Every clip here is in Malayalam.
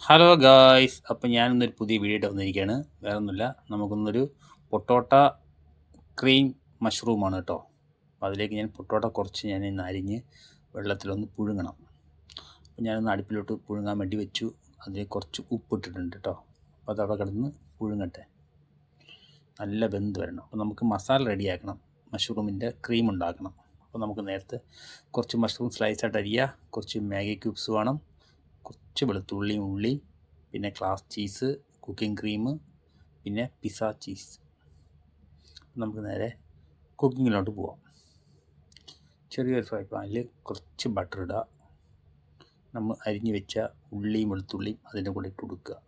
ഹലോ ഗായ്സ്, അപ്പം ഞാനിന്നൊരു പുതിയ വീഡിയോ ആയിട്ട് വന്നിരിക്കുകയാണ്. വേറെ ഒന്നുമില്ല, നമുക്കൊന്നൊരു പൊട്ടോട്ട ക്രീം മഷ്റൂമാണ് കേട്ടോ. അപ്പോൾ അതിലേക്ക് ഞാൻ പൊട്ടോട്ട കുറച്ച് ഞാൻ ഇന്ന് അരിഞ്ഞ് വെള്ളത്തിലൊന്ന് പുഴുങ്ങണം. അപ്പോൾ ഞാനൊന്ന് അടുപ്പിലോട്ട് പുഴുങ്ങാൻ വേണ്ടി വെച്ചു. അതിലേക്ക് കുറച്ച് ഉപ്പിട്ടിട്ടുണ്ട് കേട്ടോ. അപ്പോൾ അതവിടെ കിടന്ന് പുഴുങ്ങട്ടെ, നല്ല വെന്ത് വരണം. അപ്പോൾ നമുക്ക് മസാല റെഡിയാക്കണം, മഷ്റൂമിൻ്റെ ക്രീം ഉണ്ടാക്കണം. അപ്പോൾ നമുക്ക് നേരത്തെ കുറച്ച് മഷ്റൂം സ്ലൈസായിട്ട് അരിയുക, കുറച്ച് മാഗി ക്യൂബ്സ് വേണം, കുറച്ച് വെളുത്തുള്ളിയും ഉള്ളി, പിന്നെ ക്ലാസ് ചീസ്, കുക്കിംഗ് ക്രീം, പിന്നെ പിസ്സ ചീസ്. നമുക്ക് നേരെ കുക്കിങ്ങിലോട്ട് പോവാം. ചെറിയൊരു ഫ്രൈ പാനിൽ കുറച്ച് ബട്ടർ ഇടുക. നമ്മൾ അരിഞ്ഞു വെച്ച ഉള്ളിയും വെളുത്തുള്ളിയും അതിൻ്റെ കൂടെ ഇട്ട് കൊടുക്കുക.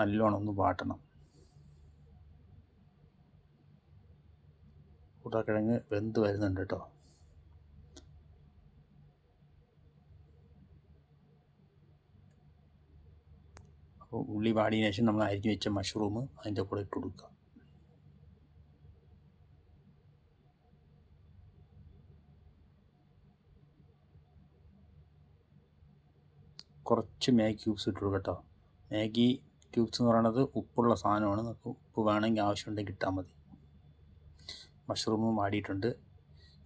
നല്ലോണം ഒന്ന് വാട്ടണം. ഉരുളക്കിഴങ്ങ് വെന്ത് വരുന്നുണ്ട് കേട്ടോ. അപ്പോൾ ഉള്ളി വാടിയതിനു ശേഷം നമ്മൾ അരിഞ്ഞു വെച്ച മഷ്റൂം അതിൻ്റെ കൂടെ ഇട്ട് കൊടുക്കുക. കുറച്ച് മാഗി ക്യൂബ്സ് ഇട്ട് കൊടുക്കുക കേട്ടോ. മാഗി ക്യൂബ്സ് എന്ന് പറയുന്നത് ഉപ്പുള്ള സാധനമാണ്. നമുക്ക് ഉപ്പ് വേണമെങ്കിൽ ആവശ്യമുണ്ടെങ്കിൽ ഇട്ടാൽ മതി. മഷ്റൂമും വാടിയിട്ടുണ്ട്.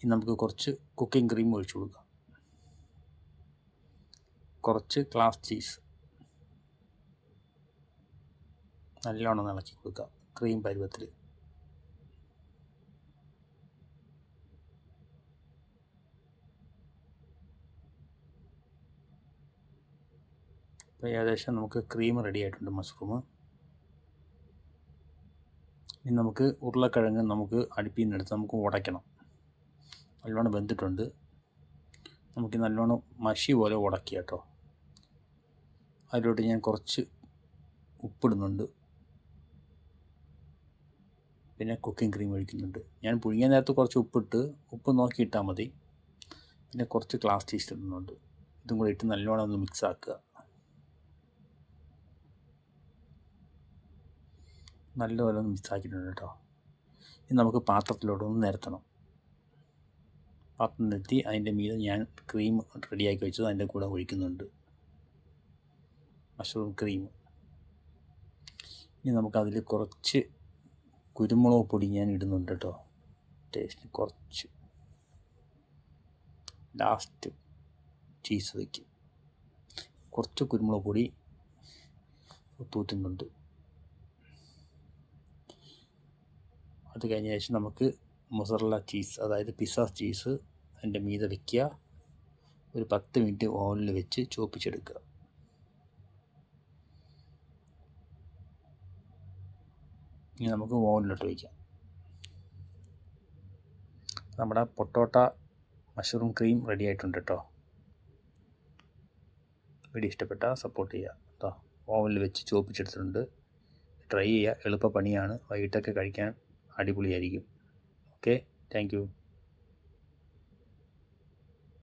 ഇനി നമുക്ക് കുറച്ച് കുക്കിംഗ് ക്രീം ഒഴിച്ചു കൊടുക്കാം. കുറച്ച് ക്ലാസ് ചീസ് നല്ലോണം ഇളക്കി കൊടുക്കുക ക്രീം പരുവത്തിൽ. അപ്പോൾ ഏകദേശം നമുക്ക് ക്രീം റെഡി ആയിട്ടുണ്ട് മഷ്റൂം. ഇനി നമുക്ക് ഉരുളക്കിഴങ്ങ് നമുക്ക് അടുപ്പിൽ നിന്നെടുത്ത് നമുക്ക് ഉടയ്ക്കണം. നല്ലോണം വെന്തിട്ടുണ്ട്. നമുക്ക് നല്ലോണം മഷി പോലെ ഉടക്കുക കേട്ടോ. അതിലോട്ട് ഞാൻ കുറച്ച് ഉപ്പിടുന്നുണ്ട്, പിന്നെ കുക്കിംഗ് ക്രീം ഒഴിക്കുന്നുണ്ട്. ഞാൻ പുഴുങ്ങിയ നേരത്ത് കുറച്ച് ഉപ്പിട്ട്, ഉപ്പ് നോക്കി ഇട്ടാൽ മതി. പിന്നെ കുറച്ച് ക്ലാസ് ചീസ് ഇടുന്നുണ്ട്. ഇതും കൂടി ഇട്ട് നല്ലോണം ഒന്ന് മിക്സ് ആക്കുക. നല്ലപോലെ ഒന്ന് മിക്സ് ആക്കിയിട്ടുണ്ട് കേട്ടോ. ഇനി നമുക്ക് പാത്രത്തിലോട്ടൊന്ന് നിരത്തണം. പാത്രം നിരത്തി അതിൻ്റെ മീതെ ഞാൻ ക്രീം റെഡിയാക്കി വെച്ചത് അതിൻ്റെ കൂടെ ഒഴിക്കുന്നുണ്ട്, മഷ്റൂം ക്രീം. ഇനി നമുക്കതിൽ കുറച്ച് കുരുമുളക് പൊടി ഞാൻ ഇടുന്നുണ്ട് കേട്ടോ, ടേസ്റ്റിന് കുറച്ച്. ലാസ്റ്റ് ചീസ് വയ്ക്കും. കുറച്ച് കുരുമുളക് പൊടി തൂറ്റുന്നുണ്ട്. അത് കഴിഞ്ഞ ശേഷം നമുക്ക് മൊസറല്ല ചീസ്, അതായത് പിസ്സ ചീസ് അതിൻ്റെ മീതെ വയ്ക്കുക. ഒരു 10 മിനിറ്റ് ഓവനിൽ വെച്ച് ചോപ്പിച്ചെടുക്കുക. ഇനി നമുക്ക് ഓവനിലോട്ട് വയ്ക്കാം. നമ്മുടെ പൊട്ടോട്ട മഷ്റൂം ക്രീം റെഡി ആയിട്ടുണ്ട് കേട്ടോ. വീഡിയോ ഇഷ്ടപ്പെട്ടാൽ സപ്പോർട്ട് ചെയ്യുക കേട്ടോ. ഓവനിൽ വെച്ച് ചോപ്പിച്ചെടുത്തിട്ടുണ്ട്. ട്രൈ ചെയ്യുക, എളുപ്പ പണിയാണ്. വൈകിട്ടൊക്കെ കഴിക്കാൻ അടിപൊളിയായിരിക്കും. Okay, thank you.